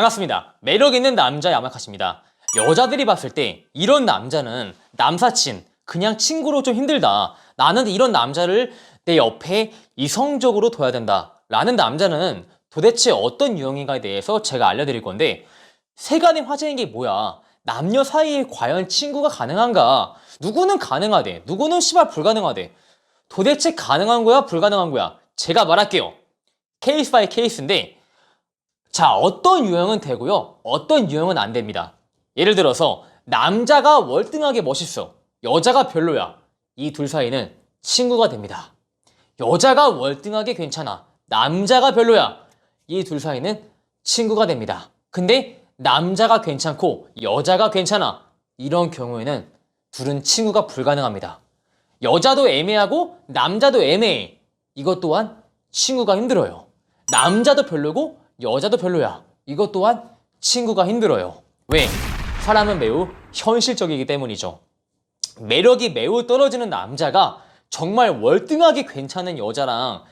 반갑습니다. 매력 있는 남자 야마카시입니다. 여자들이 봤을 때 이런 남자는 남사친, 그냥 친구로 좀 힘들다. 나는 이런 남자를 내 옆에 이성적으로 둬야 된다. 라는 남자는 도대체 어떤 유형인가에 대해서 제가 알려드릴 건데, 세간의 화제인 게 뭐야? 남녀 사이에 과연 친구가 가능한가? 누구는 가능하대, 누구는 씨발 불가능하대. 도대체 가능한 거야, 불가능한 거야? 제가 말할게요. 케이스 바이 케이스인데, 자, 어떤 유형은 되고요, 어떤 유형은 안 됩니다. 예를 들어서 남자가 월등하게 멋있어, 여자가 별로야. 이 둘 사이는 친구가 됩니다. 여자가 월등하게 괜찮아, 남자가 별로야. 이 둘 사이는 친구가 됩니다. 근데 남자가 괜찮고 여자가 괜찮아, 이런 경우에는 둘은 친구가 불가능합니다. 여자도 애매하고 남자도 애매해. 이것 또한 친구가 힘들어요. 남자도 별로고 여자도 별로야. 이것 또한 친구가 힘들어요. 왜? 사람은 매우 현실적이기 때문이죠. 매력이 매우 떨어지는 남자가 정말 월등하게 괜찮은 여자랑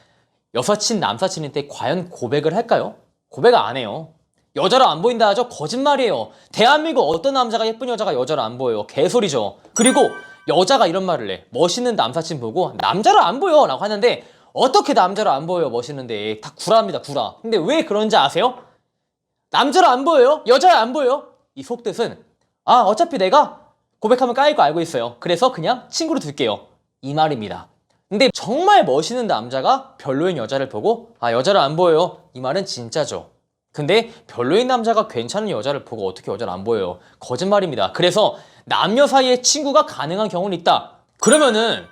여사친, 남사친한테 과연 고백을 할까요? 고백 안 해요. 여자로 안 보인다 하죠? 거짓말이에요. 대한민국 어떤 남자가 예쁜 여자가 여자로 안 보여요? 개소리죠. 그리고 여자가 이런 말을 해. 멋있는 남사친 보고 남자로 안 보여 라고 하는데, 어떻게 남자로 안 보여요? 멋있는데. 다 구라입니다, 구라. 근데 왜 그런지 아세요? 남자로 안 보여요? 여자로 안 보여요? 이 속뜻은, 아, 어차피 내가 고백하면 까일 거 알고 있어요. 그래서 그냥 친구로 둘게요. 이 말입니다. 근데 정말 멋있는 남자가 별로인 여자를 보고, 아, 여자로 안 보여요. 이 말은 진짜죠. 근데 별로인 남자가 괜찮은 여자를 보고 어떻게 여자를 안 보여요? 거짓말입니다. 그래서 남녀 사이에 친구가 가능한 경우는 있다. 그러면은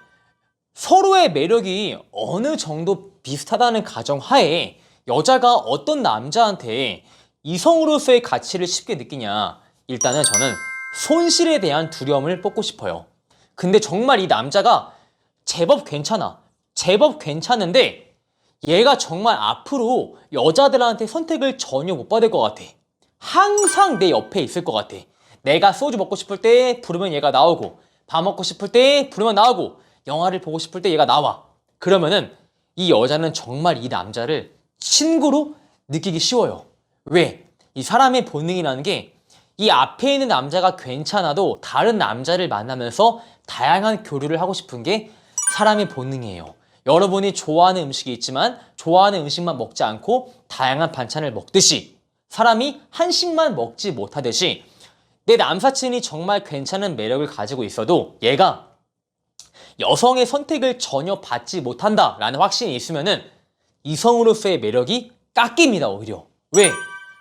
서로의 매력이 어느 정도 비슷하다는 가정하에 여자가 어떤 남자한테 이성으로서의 가치를 쉽게 느끼냐? 일단은 저는 손실에 대한 두려움을 뽑고 싶어요. 근데 정말 이 남자가 제법 괜찮아, 제법 괜찮은데 얘가 정말 앞으로 여자들한테 선택을 전혀 못 받을 것 같아. 항상 내 옆에 있을 것 같아. 내가 소주 먹고 싶을 때 부르면 얘가 나오고, 밥 먹고 싶을 때 부르면 나오고, 영화를 보고 싶을 때 얘가 나와. 그러면은 이 여자는 정말 이 남자를 친구로 느끼기 쉬워요. 왜? 이 사람의 본능이라는 게, 이 앞에 있는 남자가 괜찮아도 다른 남자를 만나면서 다양한 교류를 하고 싶은 게 사람의 본능이에요. 여러분이 좋아하는 음식이 있지만 좋아하는 음식만 먹지 않고 다양한 반찬을 먹듯이, 사람이 한식만 먹지 못하듯이, 내 남사친이 정말 괜찮은 매력을 가지고 있어도 얘가 여성의 선택을 전혀 받지 못한다라는 확신이 있으면은 이성으로서의 매력이 깎입니다, 오히려. 왜?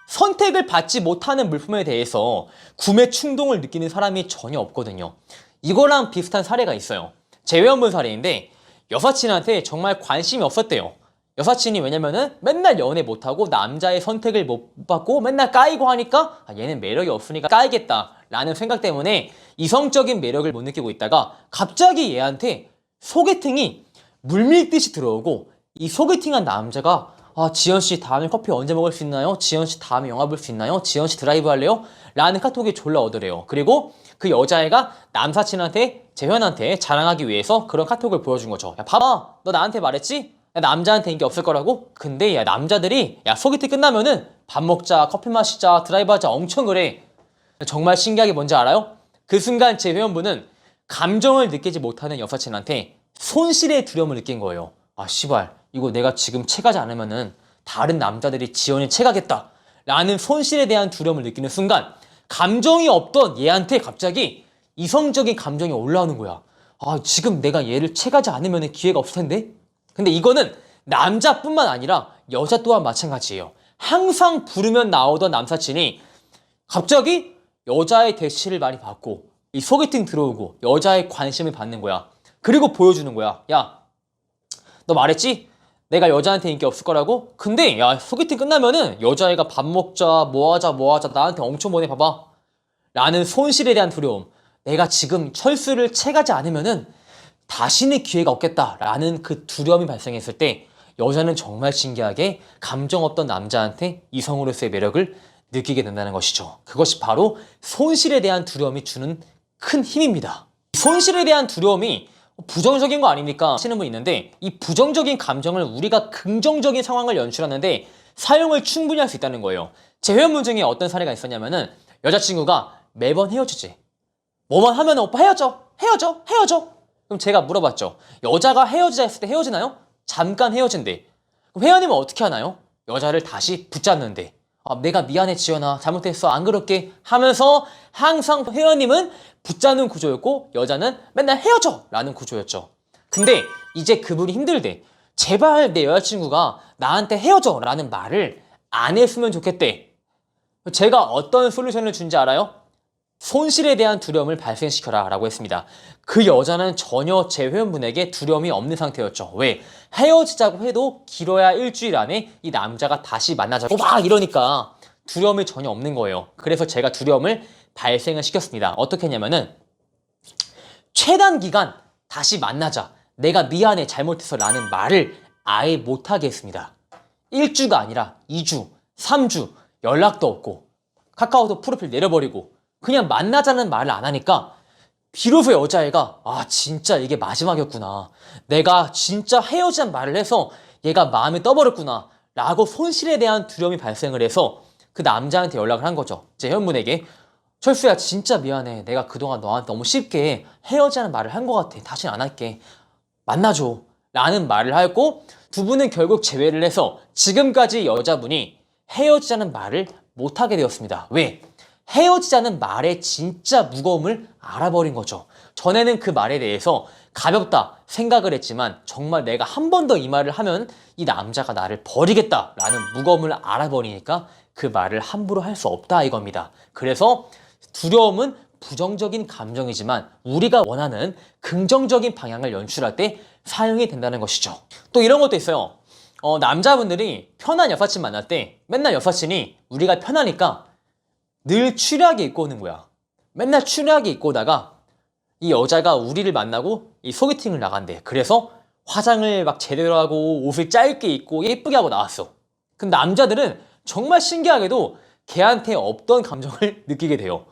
선택을 받지 못하는 물품에 대해서 구매 충동을 느끼는 사람이 전혀 없거든요. 이거랑 비슷한 사례가 있어요. 제 회원분 사례인데, 여사친한테 정말 관심이 없었대요. 여사친이 왜냐면은 맨날 연애 못하고 남자의 선택을 못 받고 맨날 까이고 하니까, 아, 얘는 매력이 없으니까 까이겠다 라는 생각 때문에 이성적인 매력을 못 느끼고 있다가 갑자기 얘한테 소개팅이 물밀듯이 들어오고, 이 소개팅한 남자가, 아, 지연씨 다음에 커피 언제 먹을 수 있나요? 지연씨 다음에 영화 볼 수 있나요? 지연씨 드라이브 할래요? 라는 카톡이 졸라 오더래요. 그리고 그 여자애가 남사친한테, 재현한테 자랑하기 위해서 그런 카톡을 보여준 거죠. 야, 봐봐, 너 나한테 말했지? 야, 남자한테 인기 없을 거라고? 근데 야, 남자들이 야, 소개팅 끝나면은 밥 먹자, 커피 마시자, 드라이브 하자 엄청 그래. 정말 신기하게 뭔지 알아요? 그 순간 제 회원분은 감정을 느끼지 못하는 여사친한테 손실의 두려움을 느낀 거예요. 아, 씨발, 이거 내가 지금 채가지 않으면은 다른 남자들이 지연이 채가겠다 라는 손실에 대한 두려움을 느끼는 순간, 감정이 없던 얘한테 갑자기 이성적인 감정이 올라오는 거야. 아, 지금 내가 얘를 채가지 않으면 기회가 없을 텐데? 근데 이거는 남자뿐만 아니라 여자 또한 마찬가지예요. 항상 부르면 나오던 남사친이 갑자기 여자의 대시를 많이 받고, 이 소개팅 들어오고 여자의 관심을 받는 거야. 그리고 보여주는 거야. 야, 너 말했지? 내가 여자한테 인기 없을 거라고? 근데 야, 소개팅 끝나면은 여자애가 밥 먹자, 뭐 하자 나한테 엄청 보내, 봐봐 라는 손실에 대한 두려움. 내가 지금 철수를 채가지 않으면은 다시는 기회가 없겠다 라는 그 두려움이 발생했을 때, 여자는 정말 신기하게 감정 없던 남자한테 이성으로서의 매력을 느끼게 된다는 것이죠. 그것이 바로 손실에 대한 두려움이 주는 큰 힘입니다. 손실에 대한 두려움이 부정적인 거 아닙니까 하시는 분 있는데, 이 부정적인 감정을 우리가 긍정적인 상황을 연출하는데 사용을 충분히 할 수 있다는 거예요. 제 회원분 중에 어떤 사례가 있었냐면은 여자친구가 매번 헤어지지. 뭐만 하면 오빠 헤어져, 헤어져, 헤어져. 그럼 제가 물어봤죠. 여자가 헤어지자 했을 때 헤어지나요? 잠깐 헤어진대. 그럼 회원님은 어떻게 하나요? 여자를 다시 붙잡는데. 내가 미안해 지연아, 잘못했어, 안 그럴게 하면서 항상 회원님은 붙잡는 구조였고 여자는 맨날 헤어져 라는 구조였죠. 근데 이제 그분이 힘들대. 제발 내 여자친구가 나한테 헤어져 라는 말을 안 했으면 좋겠대. 제가 어떤 솔루션을 준지 알아요? 손실에 대한 두려움을 발생시켜라 라고 했습니다. 그 여자는 전혀 제 회원분에게 두려움이 없는 상태였죠. 왜? 헤어지자고 해도 길어야 일주일 안에 이 남자가 다시 만나자고 막 이러니까 두려움이 전혀 없는 거예요. 그래서 제가 두려움을 발생을 시켰습니다. 어떻게 했냐면은 최단 기간 다시 만나자, 내가 미안해 잘못해서 라는 말을 아예 못하게 했습니다. 1주가 아니라 2주, 3주 연락도 없고 카카오톡 프로필 내려버리고 그냥 만나자는 말을 안 하니까 비로소 여자애가 진짜 이게 마지막이었구나, 내가 진짜 헤어지자는 말을 해서 얘가 마음이 떠버렸구나 라고 손실에 대한 두려움이 발생을 해서 그 남자한테 연락을 한 거죠. 제 회원분에게 철수야 진짜 미안해, 내가 그동안 너한테 너무 쉽게 헤어지자는 말을 한 것 같아, 다시는 안 할게, 만나줘 라는 말을 하였고 두 분은 결국 재회를 해서 지금까지 여자분이 헤어지자는 말을 못하게 되었습니다. 왜? 헤어지자는 말의 진짜 무거움을 알아버린 거죠. 전에는 그 말에 대해서 가볍다 생각을 했지만 정말 내가 한 번 더 이 말을 하면 이 남자가 나를 버리겠다라는 무거움을 알아버리니까 그 말을 함부로 할 수 없다 이겁니다. 그래서 두려움은 부정적인 감정이지만 우리가 원하는 긍정적인 방향을 연출할 때 사용이 된다는 것이죠. 또 이런 것도 있어요. 남자분들이 편한 여사친 만날 때 맨날 여사친이 우리가 편하니까 늘 추리하게 입고 오는 거야. 맨날 추리하게 입고 오다가 이 여자가 우리를 만나고 이 소개팅을 나간대. 그래서 화장을 막 제대로 하고 옷을 짧게 입고 예쁘게 하고 나왔어. 근데 남자들은 정말 신기하게도 걔한테 없던 감정을 느끼게 돼요.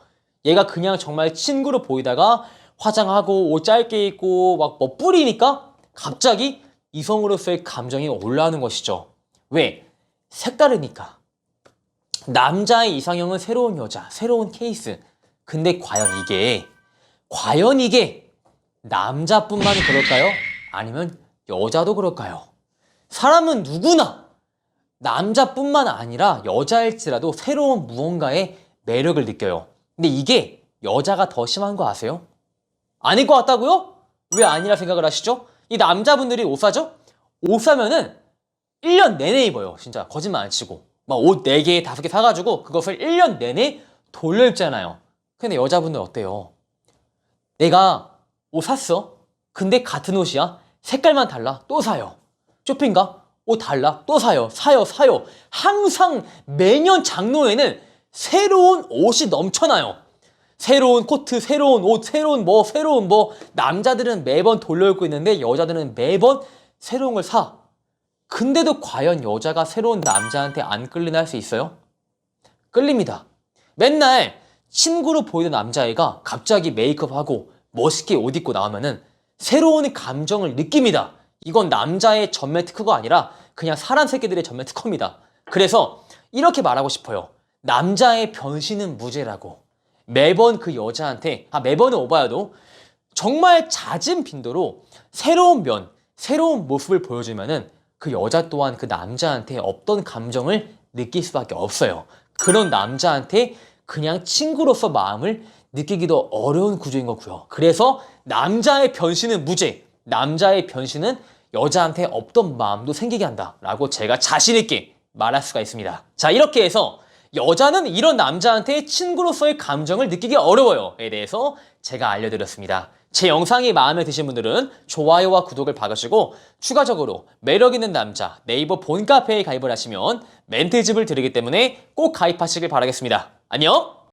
얘가 그냥 정말 친구로 보이다가 화장하고 옷 짧게 입고 막 뭐 뿌리니까 갑자기 이성으로서의 감정이 올라오는 것이죠. 왜? 색다르니까. 남자의 이상형은 새로운 여자, 새로운 케이스. 근데 과연 이게 남자뿐만 그럴까요? 아니면 여자도 그럴까요? 사람은 누구나 남자뿐만 아니라 여자일지라도 새로운 무언가의 매력을 느껴요. 근데 이게 여자가 더 심한 거 아세요? 아닐 것 같다고요? 왜 아니라 생각을 하시죠? 이 남자분들이 옷 사죠? 옷 사면은 1년 내내 입어요. 진짜 거짓말 안 치고. 막 옷 4개, 5개 사가지고 그것을 1년 내내 돌려 입잖아요. 근데 여자분들 어때요? 내가 옷 샀어. 근데 같은 옷이야. 색깔만 달라. 또 사요. 쇼핑가? 옷 달라. 또 사요. 사요. 항상 매년 장로에는 새로운 옷이 넘쳐나요. 새로운 코트, 새로운 옷, 새로운 뭐. 남자들은 매번 돌려 입고 있는데 여자들은 매번 새로운 걸 사. 근데도 과연 여자가 새로운 남자한테 안 끌리나 할 수 있어요? 끌립니다. 맨날 친구로 보이던 남자애가 갑자기 메이크업하고 멋있게 옷 입고 나오면은 새로운 감정을 느낍니다. 이건 남자의 전매 특허가 아니라 그냥 사람 새끼들의 전매 특허입니다. 그래서 이렇게 말하고 싶어요. 남자의 변신은 무죄라고. 매번 그 여자한테, 매번은 오바여도 정말 잦은 빈도로 새로운 면, 새로운 모습을 보여주면은 그 여자 또한 그 남자한테 없던 감정을 느낄 수밖에 없어요. 그런 남자한테 그냥 친구로서 마음을 느끼기도 어려운 구조인 거고요. 그래서 남자의 변신은 무죄, 남자의 변신은 여자한테 없던 마음도 생기게 한다라고 제가 자신 있게 말할 수가 있습니다. 자, 이렇게 해서 여자는 이런 남자한테 친구로서의 감정을 느끼기 어려워요에 대해서 제가 알려드렸습니다. 제 영상이 마음에 드신 분들은 좋아요와 구독을 박으시고 추가적으로 매력있는 남자 네이버 본카페에 가입을 하시면 멘트집을 드리기 때문에 꼭 가입하시길 바라겠습니다. 안녕!